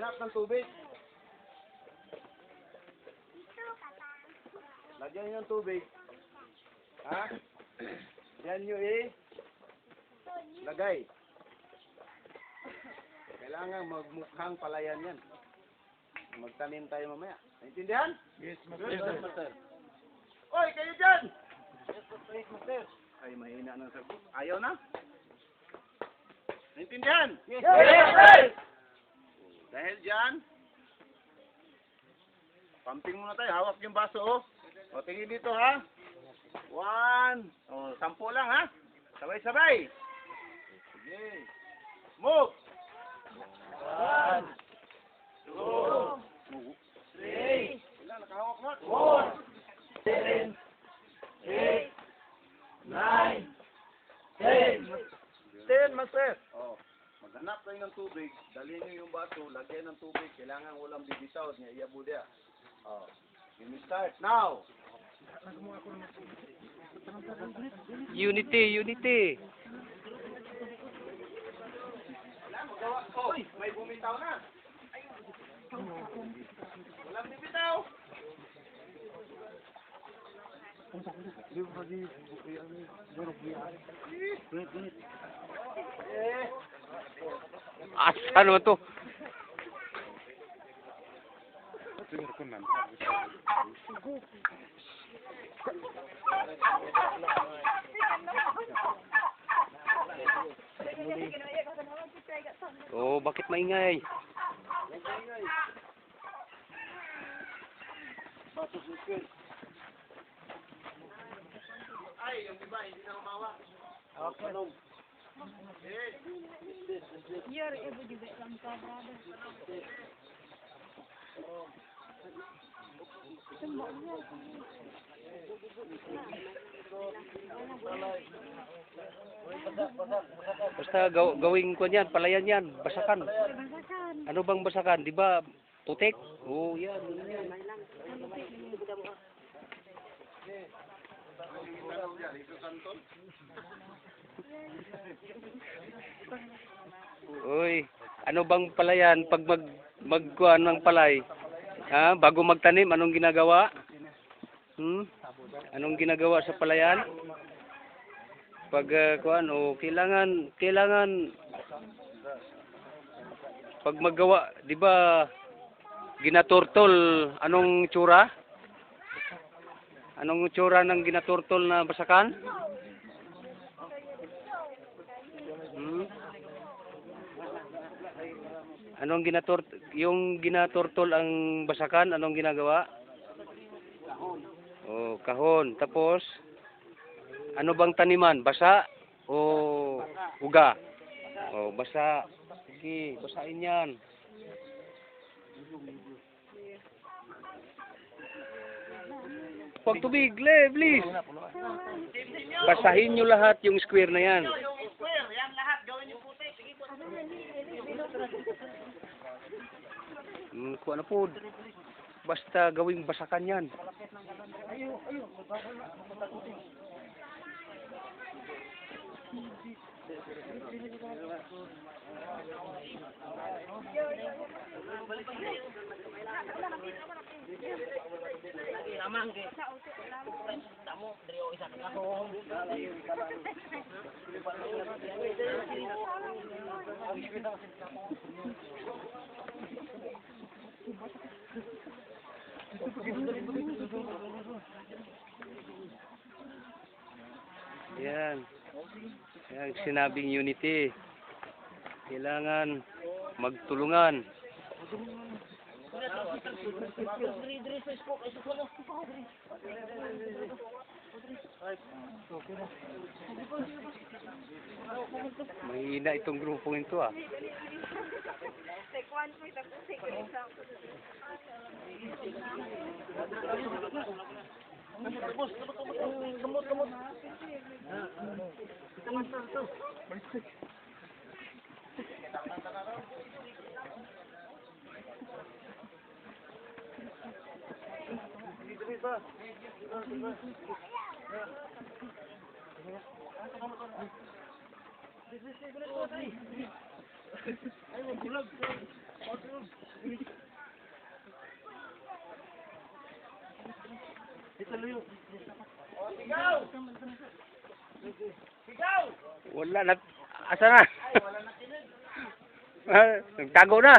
Maghanap ng tubig. Lagyan nyo ng tubig. Ha? Yan nyo lagay. Kailangan magmukhang palayan yan. Magtanim tayo mamaya. Naintindihan? Yes, Yes, master. Oy, kayo dyan! Yes, master. Ay, mahina ng sagot. Ayaw na? Naintindihan? Yes, Yes! Dahil dyan, pumping muna tayo. Hawak yung baso, oh. O, tingin dito, ha? 1. O, 10 lang, ha? Sabay-sabay. Sige. Move! 1, 2, 3, wala, nakahawak na. 4, 7, 8, 9, 10. 10, master. Oh, maghanap kayo ng tubig, dalhin nyo yung baso, lagyan ng tubig, kailangan walang bibitaw niya, iyabo dia. Oh, you may start now. Unity. Wala, magawa. Oh, may bumitaw na. Walang bibitaw. Asa naman to? Oh, bakit maingay? Ay, yung iba, hindi na umawa. Okay. You're able to get some brother. Basta gawing ko yan, palayan yan, basakan. Ano bang basakan? Di ba putik? Oh, yan. Uy, ano bang palayan pag magkuhan ng palay? Ha? Bago magtanim, anong ginagawa? Anong ginagawa sa palayan? Pag kuhan, kailangan pag maggawa, 'di ba? Ginaturtol, anong tsura? Anong tsura ng ginaturtol na basakan? Anong yung ginaturtol ang basakan, anong ginagawa? Oh, kahon. Tapos ano bang taniman? Basa o uga? Oh, basa. Sige, basahin 'yan. Pag tubig, please. Basahin nyo lahat yung square na yan. Yung square, yan lahat, gawin yung puti. Sige po. Kung ano po, basta gawing basakan yan. Yan. Yan, sinabing unity. Kailangan magtulungan. Mahina itong grupo ito ah. Take one point, take an example. Wala na. Asa na? Nagtago na.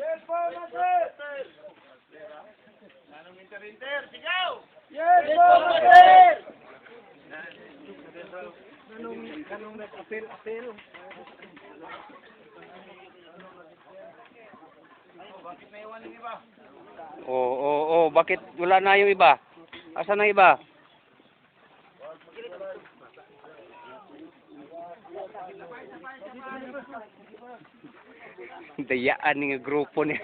Yes po, Master! Manong inter-inter, sigaw! Yes po, Master! Kanong apel. Bakit may iwan yung iba? Oo. Bakit wala na yung iba? Asa na iba? Dayaan ng grupo niya.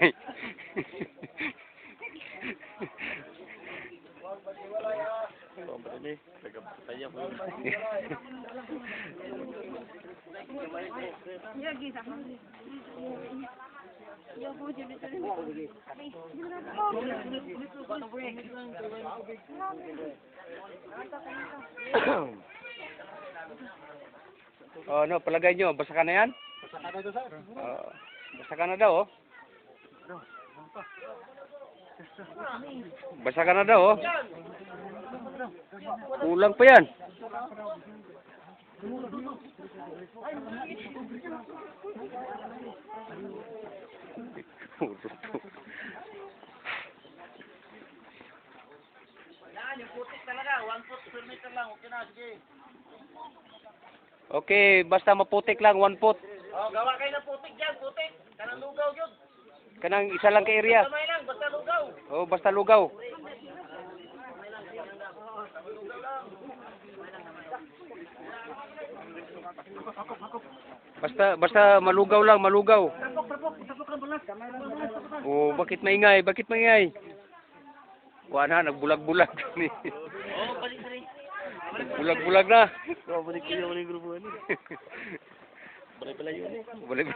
Lagi sa mga. Yo, po, dito rin. Oh, no, palagay nyo, basa ka na yan? Basa ka na daw, oh. Basa ka na daw, oh. Kulang pa yan. Yan, yung putik talaga. 1 foot per meter lang. Okay na, sige. Okay, basta maputik lang, 1 foot. Oh, gawa kayo ng putik dyan, putik. Kanang lugaw yun. Kanang isa lang ka area. Kamay lang, basta lugaw. Oh, basta lugaw. Basta malugaw lang, malugaw. Oh, bakit maingay? Bakit maingay? Kuha na, nagbulag-bulag. Bulag-bulag na. Balik ko yung grupo ano. Balik pala yun eh. Bulag.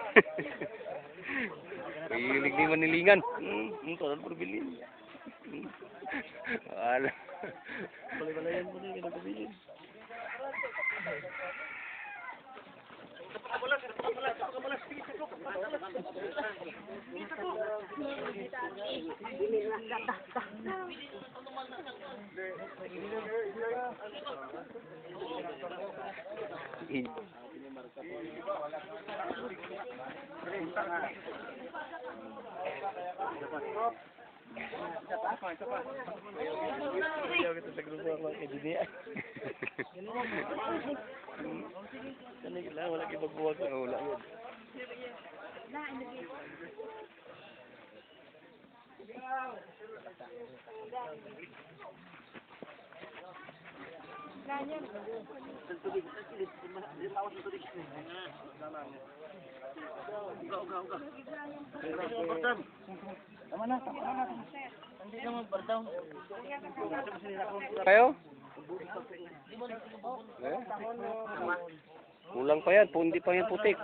Hilig ni manilingan. Total perbilin. Wala. Balik pala yan mo na yung pinagpabilin. Ayaw kita sa grupo ako kay Didi. Kanina lang, wala kayo magbuwag. Wala yun. Kayo? Kulang pa yan, hindi pa yan putik.